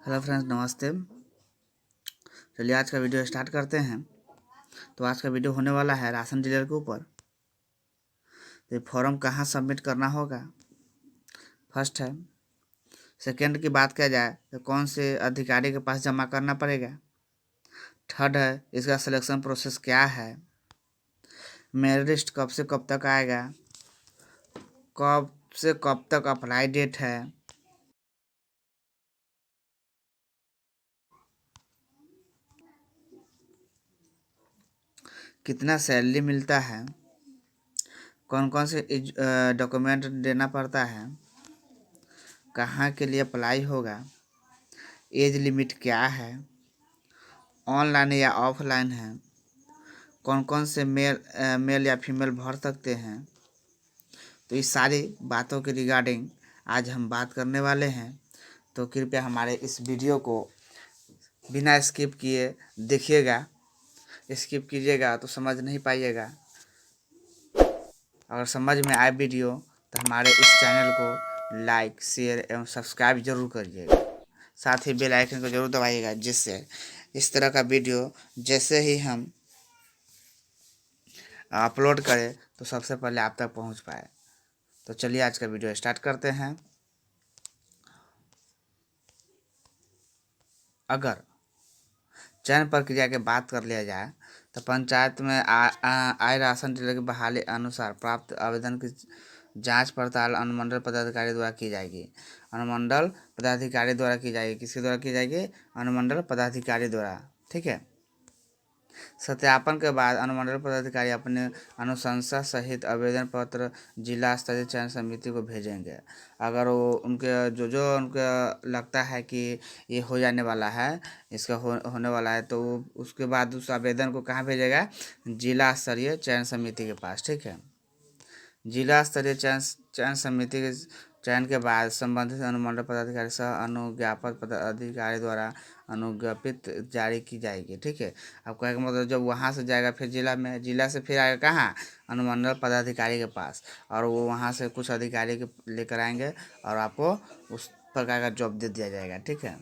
Hello friends, नमस्ते। चलिए आज का वीडियो स्टार्ट करते हैं। तो आज का वीडियो होने वाला है राशन डीलर के ऊपर। तो ये फॉर्म कहाँ सबमिट करना होगा, फर्स्ट है। सेकंड की बात किया जाए तो कौन से अधिकारी के पास जमा करना पड़ेगा। थर्ड है इसका सिलेक्शन प्रोसेस क्या है। मेरिट लिस्ट कब से कब तक आएगा, कब से कब तक अप्लाई डेट है, कितना सैलरी मिलता है, कौन कौन से डॉक्यूमेंट देना पड़ता है, कहाँ के लिए अप्लाई होगा, एज लिमिट क्या है, ऑनलाइन या ऑफलाइन है, कौन कौन से मेल या फीमेल भर सकते हैं। तो इस सारी बातों के रिगार्डिंग आज हम बात करने वाले हैं। तो कृपया हमारे इस वीडियो को बिना स्किप किए देखिएगा। स्किप कीजिएगा तो समझ नहीं पाइएगा। अगर समझ में आए वीडियो तो हमारे इस चैनल को लाइक, शेयर एवं सब्सक्राइब जरूर करिएगा। साथ ही बेल आइकन को जरूर दबाइएगा, जिससे इस तरह का वीडियो जैसे ही हम अपलोड करें तो सबसे पहले आप तक पहुंच पाए। तो चलिए आज का वीडियो स्टार्ट करते हैं। अगर चयन प्रक्रिया की बात कर लिया जाए तो पंचायत में आय राशन डीलर की बहाली अनुसार प्राप्त आवेदन की जांच पड़ताल अनुमंडल पदाधिकारी द्वारा की जाएगी। अनुमंडल पदाधिकारी द्वारा की जाएगी। किसके द्वारा की जाएगी? अनुमंडल पदाधिकारी द्वारा। ठीक है। सत्यापन के बाद अनुमंडल पदाधिकारी अपने अनुशंसा सहित आवेदन पत्र जिला स्तरीय चयन समिति को भेजेंगे। अगर वो उनके जो उनका लगता है कि ये हो जाने वाला है, इसका होने वाला है, तो वो उसके बाद उस आवेदन को कहाँ भेजेगा? जिला स्तरीय चयन समिति के पास। ठीक है। जिला स्तरीय चयन समिति के चयन के बाद संबंधित अनुमंडल पदाधिकारी सह अनुज्ञापक पदाधिकारी द्वारा अनुज्ञप्ति जारी की जाएगी। ठीक है। अब कहने का मतलब जब वहाँ से जाएगा फिर जिला में, जिला से फिर आएगा कहाँ? अनुमंडल पदाधिकारी के पास, और वो वहाँ से कुछ अधिकारी के लेकर आएंगे और आपको उस प्रकार का जॉब दे दिया जाएगा। ठीक है।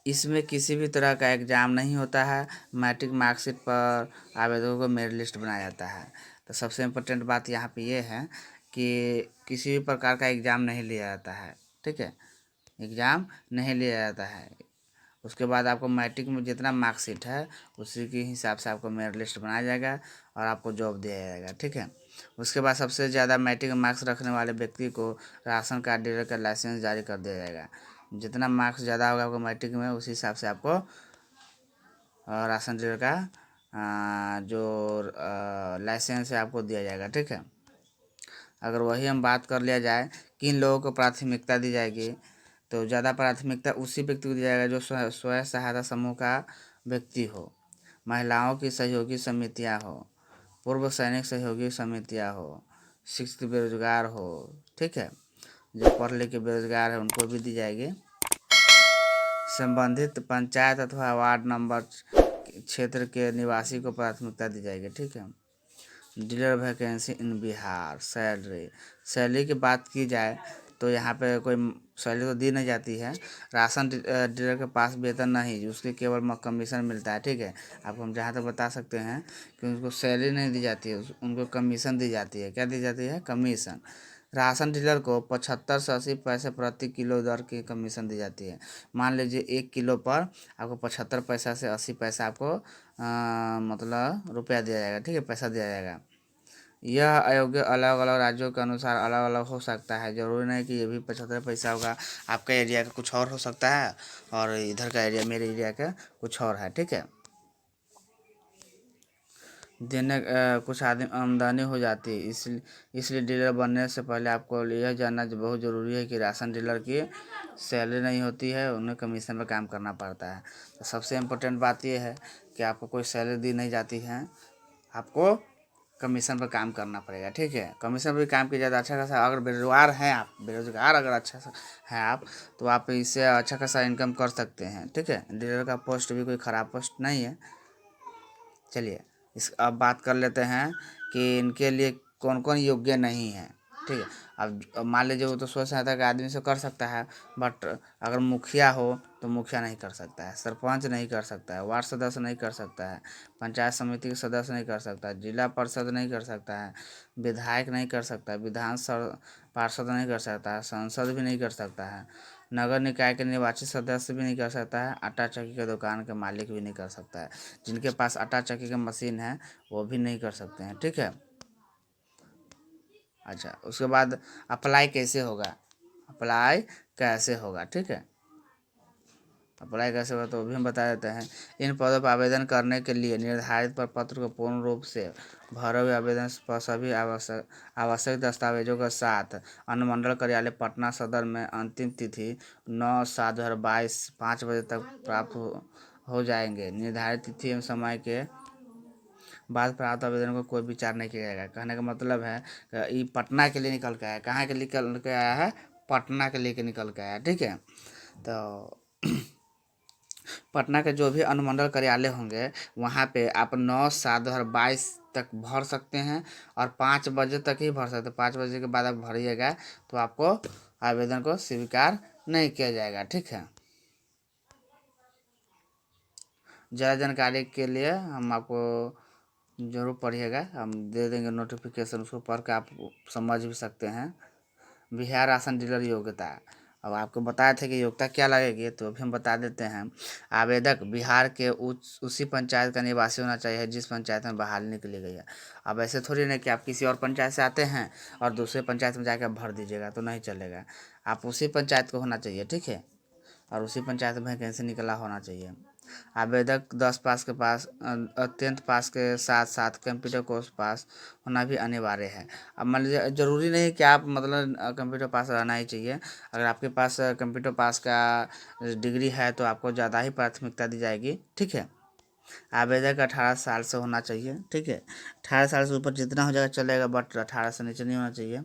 इसमें किसी भी तरह का एग्ज़ाम नहीं होता है। मैट्रिक मार्कशीट पर आवेदकों को मेरिट लिस्ट बनाया जाता है। तो सबसे इम्पोर्टेंट बात यहाँ पे ये है कि किसी भी प्रकार का एग्ज़ाम नहीं लिया जाता है। ठीक है। एग्ज़ाम नहीं लिया जाता है। उसके बाद आपको मैट्रिक में जितना मार्कशीट है उसी के हिसाब से आपको मेरिट लिस्ट बनाया जाएगा और आपको जॉब दिया जाएगा। ठीक है। उसके बाद सबसे ज़्यादा मैट्रिक में मार्क्स रखने वाले व्यक्ति को राशन कार्ड डीलर का लाइसेंस जारी कर दिया जाएगा। जितना मार्क्स ज़्यादा होगा आपको मैट्रिक में, उसी हिसाब से आपको राशन डीलर का जो लाइसेंस है आपको दिया जाएगा। ठीक है। अगर वही हम बात कर लिया जाए किन लोगों को प्राथमिकता दी जाएगी, तो ज़्यादा प्राथमिकता उसी व्यक्ति को दिया जाएगा जो स्वयं सहायता समूह का व्यक्ति हो, महिलाओं की सहयोगी समितियाँ हो, पूर्व सैनिक सहयोगी समितियाँ हो, शिक्षित बेरोजगार हो। ठीक है। जो पढ़ लिख के बेरोजगार है उनको भी दी जाएगी। संबंधित पंचायत अथवा वार्ड नंबर क्षेत्र के निवासी को प्राथमिकता दी जाएगी। ठीक है। डीलर वैकेंसी इन बिहार। सैलरी की बात की जाए तो यहाँ पे कोई सैलरी तो दी नहीं जाती है। राशन डीलर के पास वेतन नहीं, उसके केवल कमीशन मिलता है। ठीक है। आपको हम जहाँ तक बता सकते हैं कि उनको सैलरी नहीं दी जाती है, उनको कमीशन दी जाती है। क्या दी जाती है? कमीशन। राशन डीलर को 75 से 80 पैसे प्रति किलो दर की कमीशन दी जाती है। मान लीजिए 1 किलो पर आपको 75 पैसा से 80 पैसा आपको मतलब रुपया दिया जाएगा। ठीक है, पैसा दिया जाएगा। यह अयोग्य अलग अलग राज्यों के अनुसार अलग अलग हो सकता है। जरूरी नहीं कि ये भी 75 पैसा होगा। आपका एरिया का कुछ और हो सकता है और इधर का एरिया, मेरे एरिया का कुछ और है। ठीक है। देने कुछ आमदनी हो जाती है, इसलिए डीलर बनने से पहले आपको यह जानना बहुत ज़रूरी है कि राशन डीलर की सैलरी नहीं होती है, उन्हें कमीशन पर काम करना पड़ता है। तो सबसे इम्पोर्टेंट बात यह है कि आपको कोई सैलरी दी नहीं जाती है, आपको कमीशन पर काम करना पड़ेगा। ठीक है। कमीशन पर काम किया जाता है। अच्छा खासा अगर बेरोजगार हैं आप, बेरोजगार अगर अच्छा सा हैं आप, तो आप इससे अच्छा खासा इनकम कर सकते हैं। ठीक है। डीलर का पोस्ट भी कोई ख़राब पोस्ट नहीं है। चलिए अब बात कर लेते हैं कि इनके लिए कौन कौन योग्य नहीं है। ठीक है। अब मान लीजिए वो तो स्वयं सहायता के आदमी से कर सकता है, बट अगर मुखिया हो तो मुखिया नहीं कर सकता है, सरपंच नहीं कर सकता है, वार्ड सदस्य नहीं कर सकता है, पंचायत समिति के सदस्य नहीं कर सकता है, जिला परिषद नहीं कर सकता है, विधायक नहीं कर सकता है, पार्षद नहीं कर सकता है, सांसद भी नहीं कर सकता है, नगर निकाय के निर्वाचित सदस्य भी नहीं कर सकता है, आटा चक्की के दुकान के मालिक भी नहीं कर सकता है। जिनके पास आटा चक्की की मशीन है वो भी नहीं कर सकते हैं। ठीक है। अच्छा, उसके बाद अप्लाई कैसे होगा, अप्लाई कैसे होगा, ठीक है। अप्लाई कैसे होगा तो वो भी हम बता देते हैं। इन पदों पर आवेदन करने के लिए निर्धारित प्रपत्र को पूर्ण रूप से भरे हुए आवेदन पर सभी आवश्यक दस्तावेजों के साथ अनुमंडल कार्यालय पटना सदर में अंतिम तिथि 9/7/2022 5 बजे तक प्राप्त हो जाएंगे। निर्धारित तिथि एवं समय के बाद प्राप्त आवेदन को कोई विचार नहीं किया जाएगा। कहने का मतलब है कि ये पटना के लिए निकल के आया, कहाँ के लिए निकल के आया है, पटना के लिए निकल के आया। ठीक है। तो पटना के जो भी अनुमंडल कार्यालय होंगे वहाँ पे आप 9/7/2022 तक भर सकते हैं और 5 बजे तक ही भर सकते हैं। 5 बजे के बाद आप भरिएगा तो आपको आवेदन को स्वीकार नहीं किया जाएगा। ठीक है। ज़्यादा जानकारी के लिए हम आपको ज़रूर पढ़िएगा, हम दे देंगे नोटिफिकेशन, उसको पढ़ के आप समझ भी सकते हैं। बिहार राशन डीलर योग्यता, अब आपको बताए थे कि योग्यता क्या लगेगी, तो अभी हम बता देते हैं। आवेदक बिहार के उसी पंचायत का निवासी होना चाहिए जिस पंचायत में बहाली निकली गई है। अब ऐसे थोड़ी ना कि आप किसी और पंचायत से आते हैं और दूसरे पंचायत में जाकर भर दीजिएगा, तो नहीं चलेगा। आप उसी पंचायत को होना चाहिए। ठीक है। और उसी पंचायत में वैकेंसी निकला होना चाहिए। आवेदक 10 पास के पास 10th पास के साथ साथ कंप्यूटर कोर्स पास होना भी अनिवार्य है। अब मान लीजिए ज़रूरी नहीं है कि आप मतलब कंप्यूटर पास रहना ही चाहिए। अगर आपके पास कंप्यूटर पास का डिग्री है तो आपको ज़्यादा ही प्राथमिकता दी जाएगी। ठीक है। आवेदक 18 साल से होना चाहिए। ठीक है। 18 साल से ऊपर जितना हो जाएगा चलेगा, बट 18 से नीचे नहीं होना चाहिए।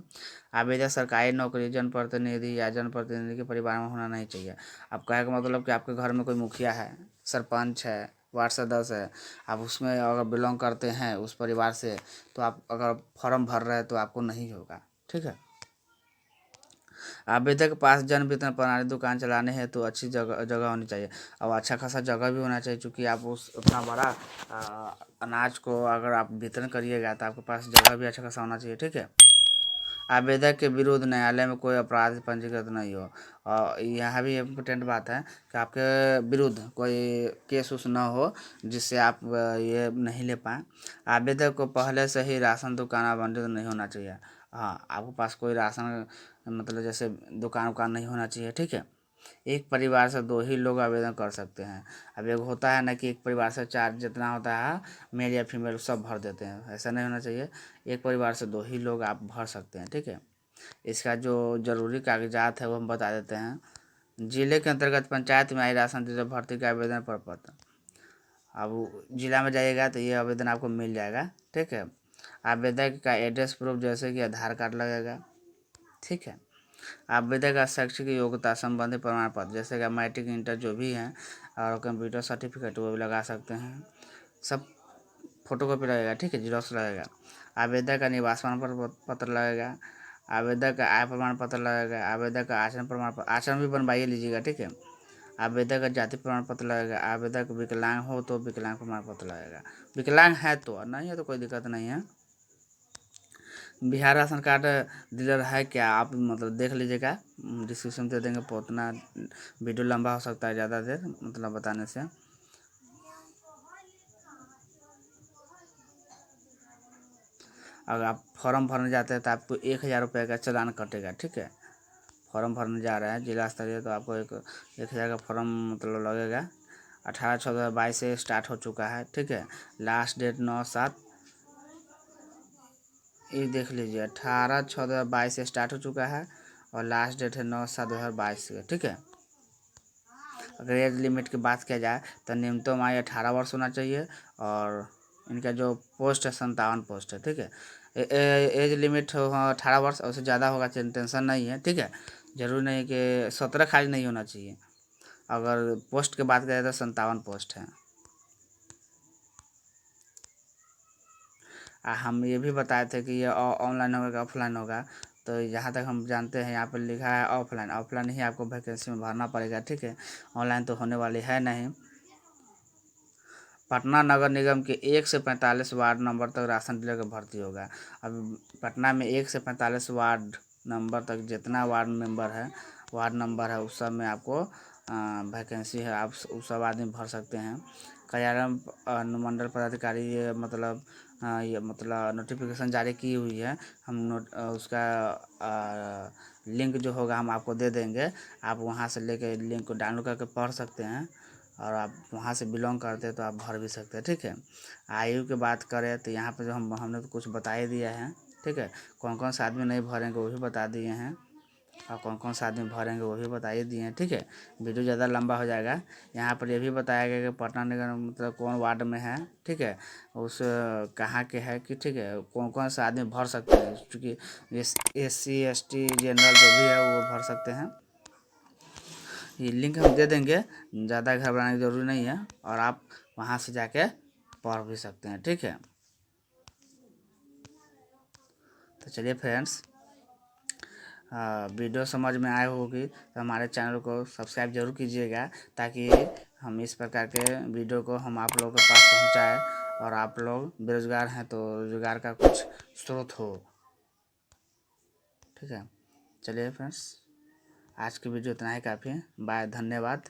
आवेदक सरकारी नौकरी, जनप्रतिनिधि या जनप्रतिनिधि के परिवार में होना नहीं चाहिए। अब कहे का मतलब कि आपके घर में कोई मुखिया है, सरपंच है, वार्ड सदस्य है, आप उसमें अगर बिलोंग करते हैं उस परिवार से, तो आप अगर फॉर्म भर रहे हैं तो आपको नहीं होगा। ठीक है। आवेदक के पास जन वितरण प्रणाली दुकान चलाने है तो अच्छी जगह जगह होनी चाहिए। और अच्छा खासा जगह भी होना चाहिए, क्योंकि आप उस उतना बड़ा अनाज को अगर आप वितरण करिएगा तो आपके पास जगह भी अच्छा खासा होना चाहिए। ठीक है। आवेदक के विरुद्ध न्यायालय में कोई अपराध पंजीकृत नहीं हो। और यहाँ भी इम्पोर्टेंट बात है कि आपके विरुद्ध कोई केस उस ना हो जिससे आप ये नहीं ले पाएँ। आवेदक को पहले से ही राशन दुकान आवंटित नहीं होना चाहिए। हाँ, आपके पास कोई राशन मतलब जैसे दुकान उकान नहीं होना चाहिए। ठीक है। एक परिवार से 2 ही लोग आवेदन कर सकते हैं। अब एक होता है ना कि एक परिवार से 4 जितना होता है, मेल या फीमेल सब भर देते हैं, ऐसा नहीं होना चाहिए। एक परिवार से 2 ही लोग आप भर सकते हैं। ठीक है। इसका जो ज़रूरी कागजात है वो हम बता देते हैं। जिले के अंतर्गत पंचायत में आई राशन डीलर भर्ती का आवेदन प्रपत्र, अब जिला में जाइएगा तो ये आवेदन आपको मिल जाएगा। ठीक है। आवेदक का एड्रेस प्रूफ जैसे कि आधार कार्ड लगेगा। ठीक है। आवेदक का शैक्षिक योग्यता संबंधी प्रमाण पत्र जैसे कि मैट्रिक इंटर जो भी है और कंप्यूटर सर्टिफिकेट वो भी लगा सकते हैं। सब फोटोकॉपी लगेगा। ठीक है। जीरोक्स लगेगा। आवेदक का निवास प्रमाण पत्र लगेगा। आवेदक का आय प्रमाण पत्र लगेगा। आवेदक का आचरण प्रमाण पत्र, आचरण भी बनवाइए लीजिएगा। ठीक है। आवेदक का जाति प्रमाण पत्र लगेगा। आवेदक विकलांग हो तो विकलांग प्रमाण पत्र लगेगा। विकलांग है तो, और नहीं है तो कोई दिक्कत नहीं है। बिहार राशन कार्ड डीलर है क्या, आप मतलब देख लीजिएगा, डिस्क्रिप्शन दे देंगे। उतना वीडियो लंबा हो सकता है ज़्यादा देर मतलब बताने से। अगर आप फॉर्म भरने जाते हैं तो आपको 1,000 रुपये का चालान कटेगा। ठीक है। फॉर्म भरने जा रहे हैं जिला स्तरीय तो आपको 1,000 का फॉर्म मतलब लगेगा। 18/6/2022 से स्टार्ट हो चुका है। ठीक है। लास्ट डेट 9/7, ये देख लीजिए 18/6/2022 से स्टार्ट हो चुका है और लास्ट डेट है 9/7/2022 का। ठीक है। अगर एज लिमिट की बात किया जाए तो न्यूनतम आयु 18 वर्ष होना चाहिए और इनका जो पोस्ट है 57 पोस्ट है। ठीक है। एज लिमिट 18 वर्ष, उससे ज़्यादा होगा टेंशन नहीं है। ठीक है। जरूरी नहीं कि 17 खाली नहीं होना चाहिए। अगर पोस्ट की बात करें तो 57 पोस्ट है। हम ये भी बताए थे कि ये ऑनलाइन होगा कि ऑफलाइन होगा, तो यहाँ तक हम जानते हैं, यहाँ पर लिखा है ऑफलाइन, ऑफलाइन ही आपको वैकेंसी में भरना पड़ेगा, ठीक है, ऑनलाइन तो होने वाली है नहीं। पटना नगर निगम के 1 से 45 वार्ड नंबर तक राशन डीलर का भर्ती होगा। अब पटना में 1 से 45 वार्ड नंबर तक जितना वार्ड नंबर है उस सब में आपको वैकेंसी है, आप उस सब आदमी भर सकते हैं। कार्यालय अनुमंडल पदाधिकारी ये मतलब नोटिफिकेशन जारी की हुई है। हम उसका लिंक जो होगा हम आपको दे देंगे, आप वहाँ से लेके लिंक को डाउनलोड करके पढ़ सकते हैं, और आप वहाँ से बिलोंग करते हैं तो आप भर भी सकते हैं, ठीक है। आयु की बात करें तो यहाँ पे जो हमने तो कुछ बता ही दिया है, ठीक है। कौन कौन से आदमी नहीं भरेंगे वो भी बता दिए हैं, और कौन कौन से आदमी भरेंगे वो भी बता ही दिए हैं, ठीक है। वीडियो ज़्यादा लंबा हो जाएगा। यहाँ पर ये भी बताया गया कि पटना निगम मतलब कौन वार्ड में है, ठीक है, उस कहाँ के है कि, ठीक है, कौन कौन से आदमी भर सकते हैं, क्योंकि SC ST जनरल जो भी है वो भर सकते हैं। ये लिंक हम दे देंगे, ज़्यादा घबराने की ज़रूरी नहीं है, और आप वहाँ से जाके पढ़ भी सकते हैं, ठीक है। तो चलिए फ्रेंड्स, वीडियो समझ में आए होगी तो हमारे चैनल को सब्सक्राइब जरूर कीजिएगा, ताकि हम इस प्रकार के वीडियो को हम आप लोगों के पास पहुंचाएं, और आप लोग बेरोजगार हैं तो रोजगार का कुछ स्रोत हो, ठीक है। चलिए फ्रेंड्स, आज की वीडियो इतना ही काफ़ी है। बाय, धन्यवाद।